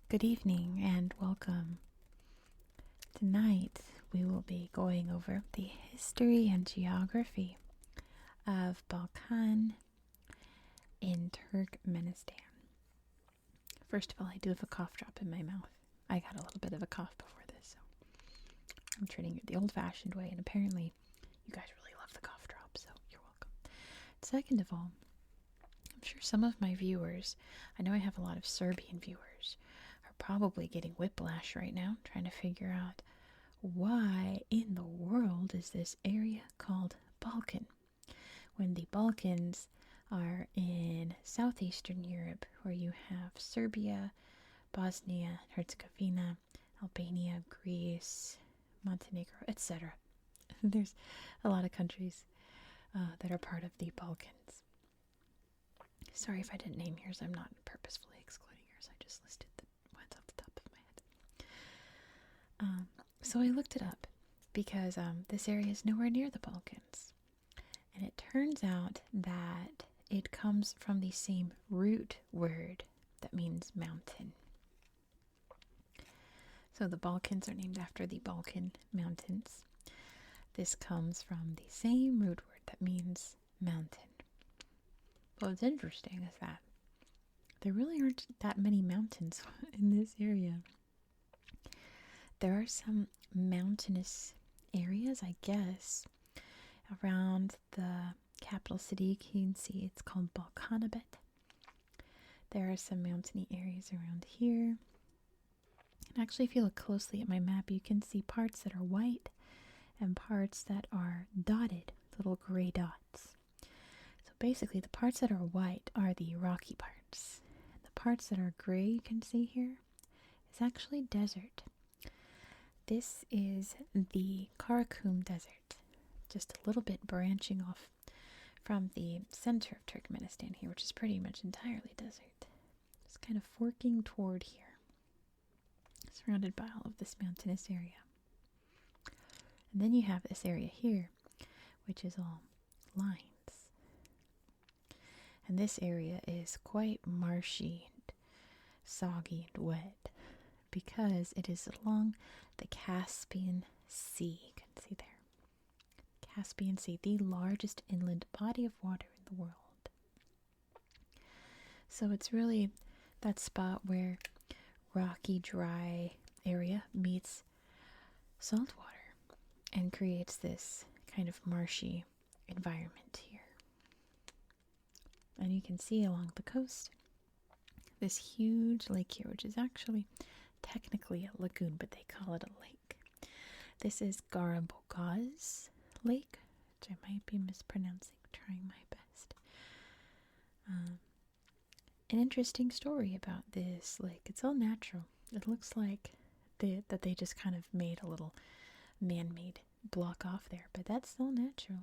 Good evening and welcome. Tonight we will be going over the history and geography of Balkan in Turkmenistan. First of all, I do have a cough drop in my mouth. I got a little bit of a cough before this, so I'm treating it the old-fashioned way, and apparently you guys really love the cough drop, so you're welcome. Second of all, I'm sure some of my viewers, I know I have a lot of Serbian viewers, are probably getting whiplash right now, trying to figure out why in the world is this area called Balkan, when the Balkans are in southeastern Europe, where you have Serbia, Bosnia, Herzegovina, Albania, Greece, Montenegro, etc. There's a lot of countries that are part of the Balkans. Sorry if I didn't name yours. I'm not purposefully excluding yours. I just listed the ones off the top of my head. So I looked it up because this area is nowhere near the Balkans. And it turns out that it comes from the same root word that means mountain. So the Balkans are named after the Balkan Mountains. This comes from the same root word that means mountain. What's interesting is that there really aren't that many mountains in this area. There are some mountainous areas, I guess, around the capital city. You can see it's called Balkanabet. There are some mountainy areas around here. And actually, if you look closely at my map, you can see parts that are white and parts that are dotted, little gray dots. So basically, the parts that are white are the rocky parts. And the parts that are gray, you can see here, is actually desert. This is the Karakum Desert, just a little bit branching off from the center of Turkmenistan here, which is pretty much entirely desert. Just kind of forking toward here, surrounded by all of this mountainous area. And then you have this area here, which is all lines. And this area is quite marshy and soggy and wet because it is along the Caspian Sea. You can see there. Caspian Sea, the largest inland body of water in the world. So it's really that spot where rocky, dry area meets salt water and creates this kind of marshy environment here. And you can see along the coast this huge lake here, which is actually technically a lagoon, but they call it a lake. This is Garabogazköl Lake, which I might be mispronouncing, trying my best. An interesting story about this lake. It's all natural. It looks like that they just kind of made a little man-made block off there, but that's all natural.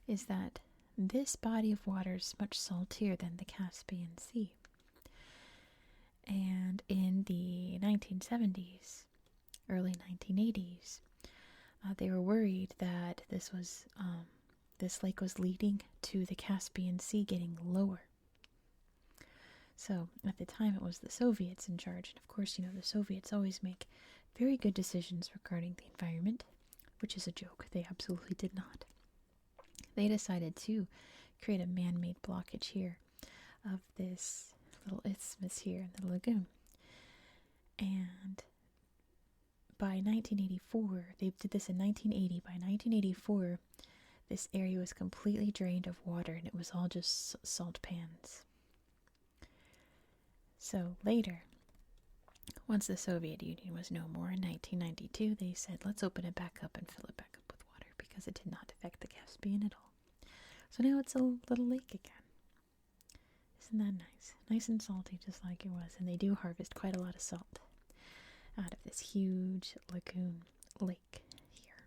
Is that this body of water is much saltier than the Caspian Sea. And in the 1970s, early 1980s, they were worried that this lake was leading to the Caspian Sea getting lower. So at the time, it was the Soviets in charge. And of course, the Soviets always make very good decisions regarding the environment, which is a joke. They absolutely did not. They decided to create a man-made blockage here of this little isthmus here in the lagoon. And by 1984, they did this in 1980. By 1984, this area was completely drained of water and it was all just salt pans. So later, once the Soviet Union was no more in 1992, they said, let's open it back up and fill it back up with water because it did not affect the Caspian at all. So now it's a little lake again. Isn't that nice? Nice and salty, just like it was. And they do harvest quite a lot of salt out of this huge lagoon lake here.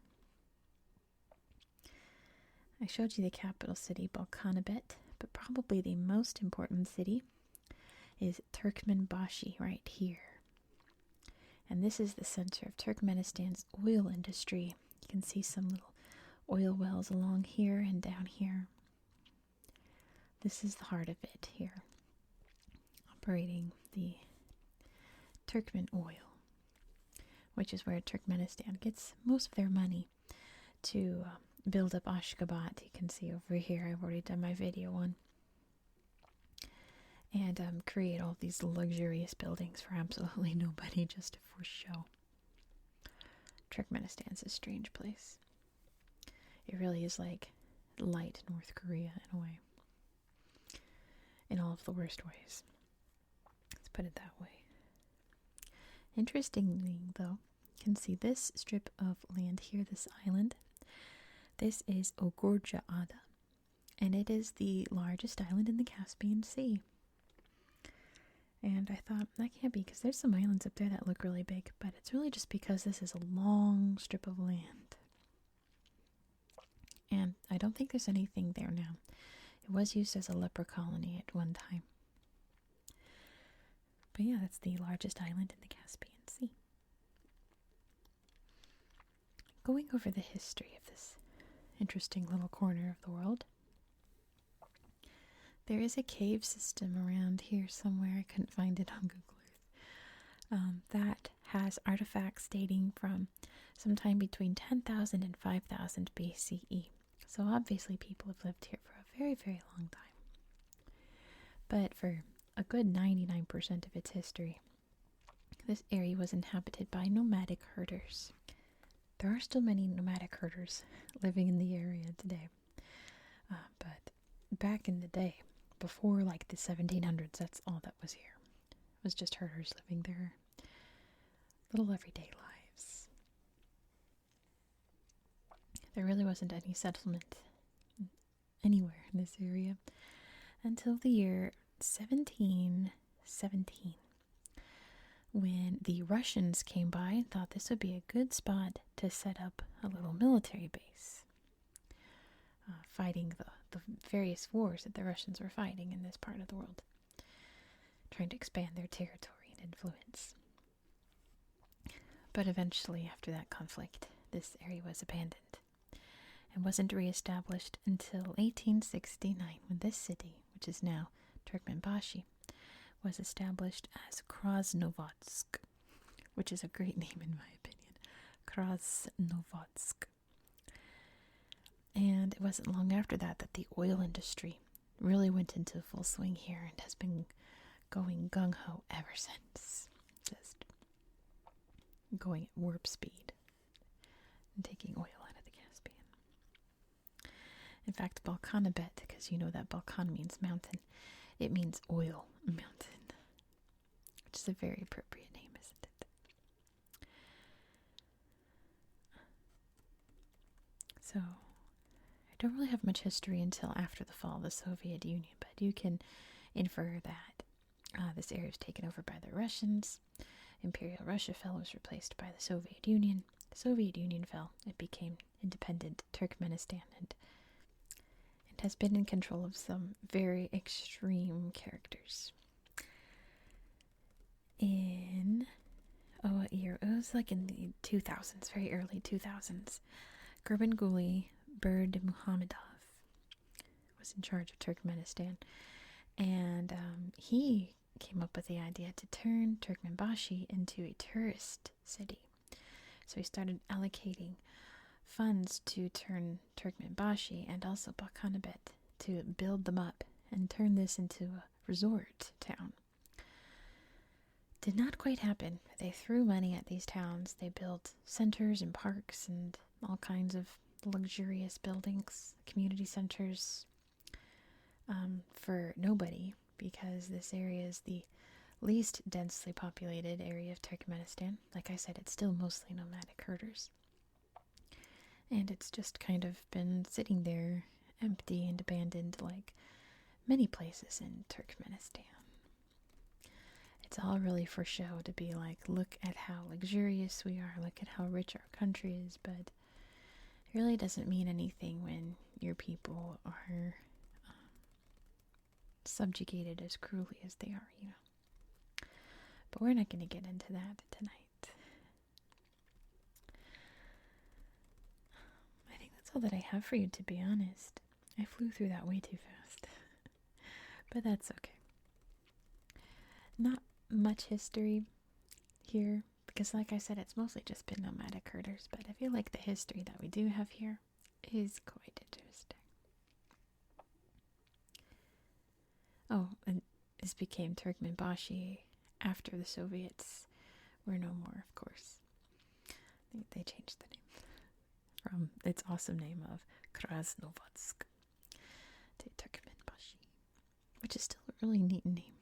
I showed you the capital city, Balkanabet, but probably the most important city is Turkmenbashi right here. And this is the center of Turkmenistan's oil industry. You can see some little oil wells along here and down here. This is the heart of it here, operating the Turkmen oil, which is where Turkmenistan gets most of their money to build up Ashgabat. You can see over here, I've already done my video on. And create all these luxurious buildings for absolutely nobody, just for show. Turkmenistan's a strange place. It really is like light North Korea in a way. In all of the worst ways. Let's put it that way. Interestingly, though, you can see this strip of land here, this island. This is Ogorja Ada, and it is the largest island in the Caspian Sea. And I thought, that can't be, because there's some islands up there that look really big, but it's really just because this is a long strip of land. And I don't think there's anything there now. It was used as a leper colony at one time. But yeah, that's the largest island in the Caspian Sea. Going over the history of this interesting little corner of the world. There is a cave system around here somewhere. I couldn't find it on Google Earth. That has artifacts dating from sometime between 10,000 and 5,000 BCE. So obviously people have lived here for a very, very long time. But for a good 99% of its history, this area was inhabited by nomadic herders. There are still many nomadic herders living in the area today. But back in the day, before like the 1700s, that's all that was here. It was just herders living their little everyday lives. There really wasn't any settlement anywhere in this area until the year 1717, when the Russians came by and thought this would be a good spot to set up a little military base, fighting the various wars that the Russians were fighting in this part of the world, trying to expand their territory and influence. But eventually, after that conflict, this area was abandoned and wasn't reestablished until 1869, when this city, which is now Turkmenbashi, was established as Krasnovodsk, which is a great name in my opinion. Krasnovodsk. And it wasn't long after that that the oil industry really went into full swing here and has been going gung-ho ever since. Just going at warp speed and taking oil out of the Caspian. In fact, Balkanabet, because you know that Balkan means mountain, it means oil mountain, which is a very appropriate name, isn't it? So, I don't really have much history until after the fall of the Soviet Union, but you can infer that this area was taken over by the Russians. Imperial Russia fell, was replaced by the Soviet Union. The Soviet Union fell. It became independent Turkmenistan, and it has been in control of some very extreme characters. What year? It was like in the 2000s, very early 2000s. Gurbanguly Berdimuhamedov was in charge of Turkmenistan, and he came up with the idea to turn Turkmenbashi into a tourist city. So he started allocating funds to turn Turkmenbashi and also Balkanabet to build them up and turn this into a resort town. Did not quite happen. They threw money at these towns. They built centers and parks and all kinds of luxurious buildings, community centers, for nobody, because this area is the least densely populated area of Turkmenistan. Like I said, it's still mostly nomadic herders. And it's just kind of been sitting there empty and abandoned like many places in Turkmenistan. It's all really for show to be like, look at how luxurious we are, look at how rich our country is, but it really doesn't mean anything when your people are subjugated as cruelly as they are, you know. But we're not going to get into that tonight. I think that's all that I have for you, to be honest. I flew through that way too fast. But that's okay. Not much history here because, like I said, it's mostly just been nomadic herders, but I feel like the history that we do have here is quite interesting. Oh, and this became Turkmenbashi after the Soviets were no more, of course. They changed the name from its awesome name of Krasnovodsk to Turkmenbashi, which is still a really neat name.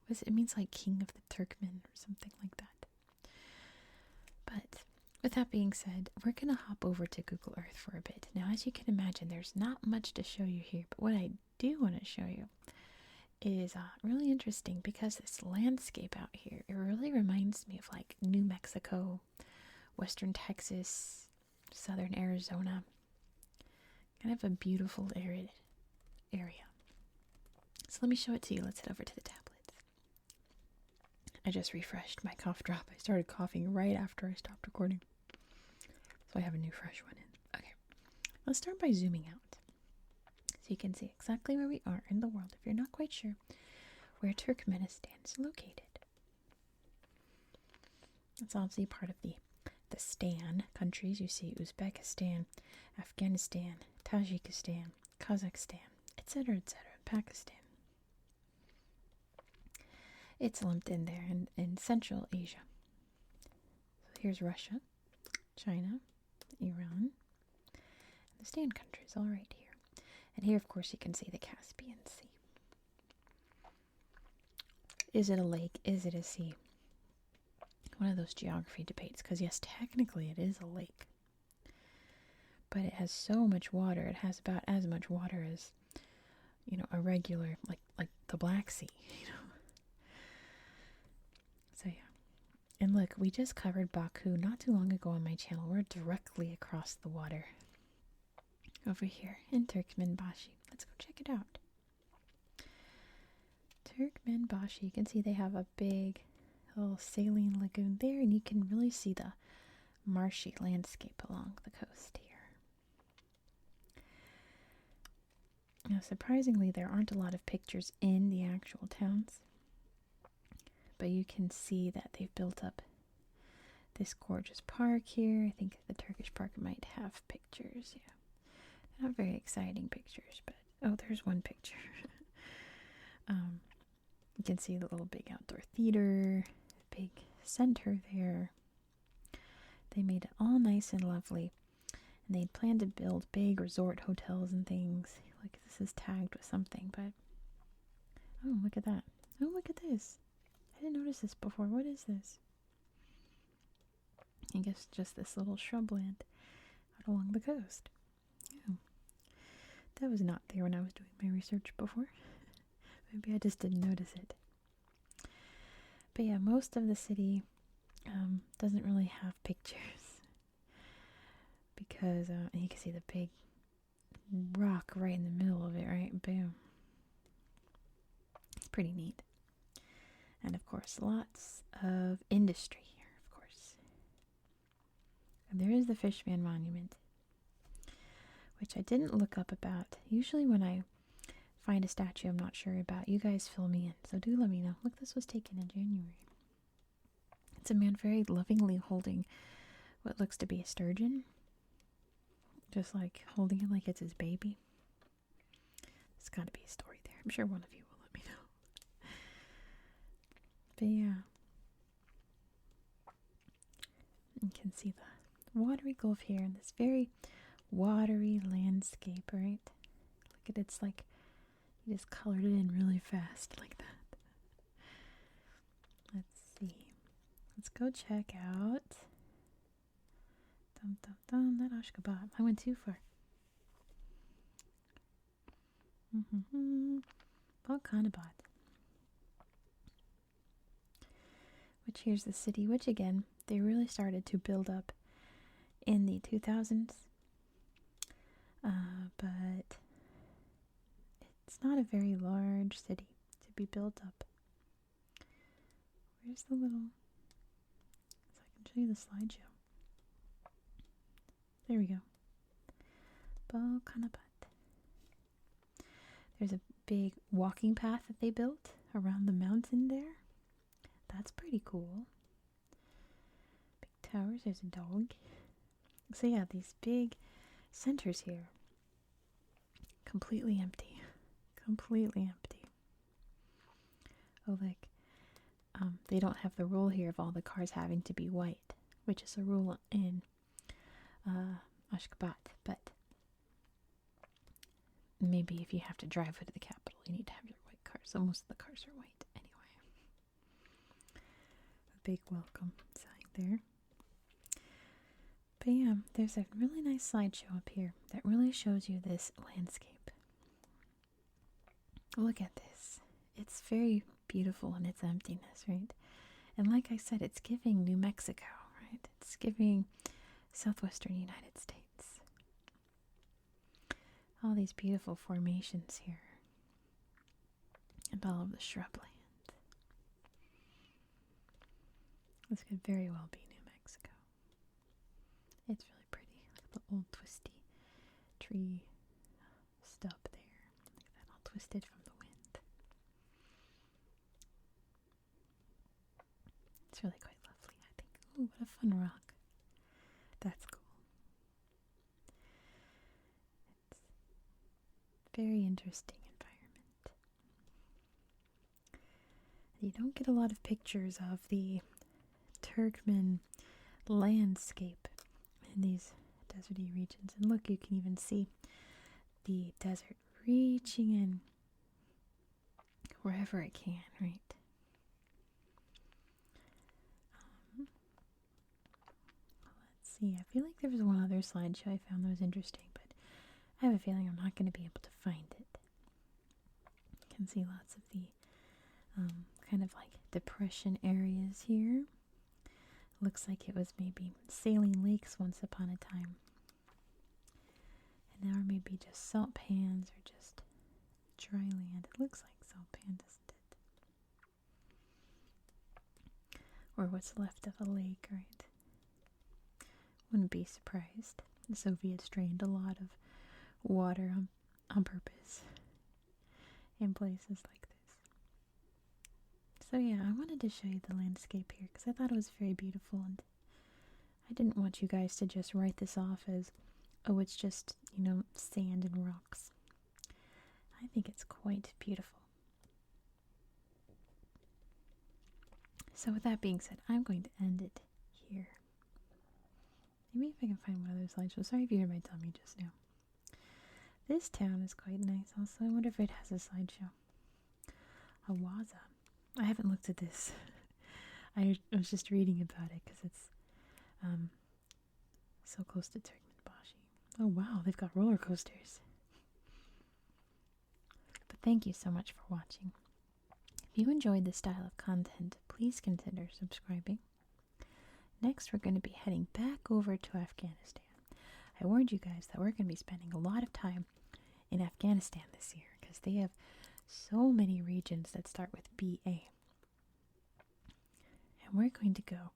It means like king of the Turkmen or something like that. But with that being said, we're going to hop over to Google Earth for a bit. Now, as you can imagine, there's not much to show you here, but what I do want to show you is really interesting because this landscape out here, it really reminds me of like New Mexico, Western Texas, Southern Arizona. Kind of a beautiful area. So let me show it to you. Let's head over to the tablet. I just refreshed my cough drop. I started coughing right after I stopped recording. So I have a new fresh one in. Okay, let's start by zooming out. So you can see exactly where we are in the world if you're not quite sure where Turkmenistan is located. It's obviously part of the Stan countries. You see Uzbekistan, Afghanistan, Tajikistan, Kazakhstan, etc., Pakistan. It's lumped in there in Central Asia. So here's Russia, China, Iran, and the Stan countries all right here. And here, of course, you can see the Caspian Sea. Is it a lake? Is it a sea? One of those geography debates, because yes, technically it is a lake. But it has so much water. It has about as much water as, a regular, like the Black Sea, So yeah. And look, we just covered Baku not too long ago on my channel. We're directly across the water over here in Turkmenbashi. Let's go check it out. Turkmenbashi, you can see they have a big little saline lagoon there, and you can really see the marshy landscape along the coast here. Now, surprisingly, there aren't a lot of pictures in the actual towns, but you can see that they've built up this gorgeous park here. I think the Turkish park might have pictures, yeah. Not very exciting pictures, but oh, there's one picture. You can see the little big outdoor theater, big center there. They made it all nice and lovely, and they'd planned to build big resort hotels and things. Like this is tagged with something, but oh, look at that. Oh, look at this. I didn't notice this before. What is this? I guess just this little shrubland out along the coast. Yeah. That was not there when I was doing my research before. Maybe I just didn't notice it. But yeah, most of the city doesn't really have pictures. Because you can see the big rock right in the middle of it, right? Boom. It's pretty neat. And of course, lots of industry here, of course. And there is the Fishman Monument, which I didn't look up about. Usually when I find a statue I'm not sure about, you guys fill me in. So do let me know. Look, this was taken in January. It's a man very lovingly holding what looks to be a sturgeon. Just like holding it like it's his baby. There's got to be a story there. I'm sure one of you will let me know. But yeah. You can see the watery gulf here in this very watery landscape, right? Look at it's like he just colored it in really fast like that. Let's see. Let's go check out that Ashgabat. I went too far. Balkanabat. Which here's the city, which again, they really started to build up in the 2000s. But it's not a very large city to be built up. Where's the little... So I can show you the slideshow. There we go. Balkanabat. There's a big walking path that they built around the mountain there. That's pretty cool. towers. There's a dog. So yeah, these big centers here. Completely empty. Completely empty. Oh, like, they don't have the rule here of all the cars having to be white, which is a rule in Ashgabat, but maybe if you have to drive to the capital, you need to have your white car. So most of the cars are white anyway. A big welcome sign there. But yeah, there's a really nice slideshow up here that really shows you this landscape. Look at this. It's very beautiful in its emptiness, right? And like I said, it's giving New Mexico, right? It's giving southwestern United States. All these beautiful formations here. And all of the shrubland. This could very well be New Mexico. It's really pretty. Look at the old twisty tree stub there. Look at that, all twisted from the wind. It's really quite lovely, I think. Ooh, what a fun rock. That's cool. It's a very interesting environment. You don't get a lot of pictures of the Turkmen landscape in these deserty regions. And look, you can even see the desert reaching in wherever it can, right? Let's see, I feel like there was one other slideshow I found that was interesting, but I have a feeling I'm not going to be able to find it. You can see lots of the kind of like depression areas here. Looks like it was maybe saline lakes once upon a time. And now are maybe just salt pans or just dry land. It looks like salt pan, doesn't it? Or what's left of a lake, right? Wouldn't be surprised. The Soviets drained a lot of water on purpose in places like this. So yeah, I wanted to show you the landscape here because I thought it was very beautiful, and I didn't want you guys to just write this off as, oh, it's just, sand and rocks. I think it's quite beautiful. So with that being said, I'm going to end it here. Maybe if I can find one of those slideshows. Sorry if you heard my tummy just now. This town is quite nice also. I wonder if it has a slideshow. Awaza. I haven't looked at this. I was just reading about it because it's so close to Turkmenbashi. Oh wow, they've got roller coasters. But thank you so much for watching. If you enjoyed this style of content, please consider subscribing. Next, we're going to be heading back over to Afghanistan. I warned you guys that we're going to be spending a lot of time in Afghanistan this year because they have so many regions that start with BA. And we're going to go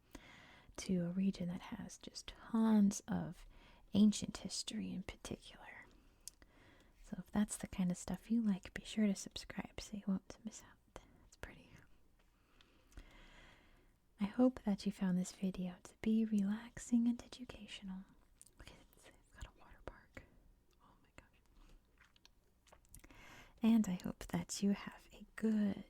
to a region that has just tons of ancient history in particular. So if that's the kind of stuff you like, be sure to subscribe so you won't miss out. It's pretty. I hope that you found this video to be relaxing and educational. Look at it, it's got a water park. Oh my gosh. And I hope that you have a good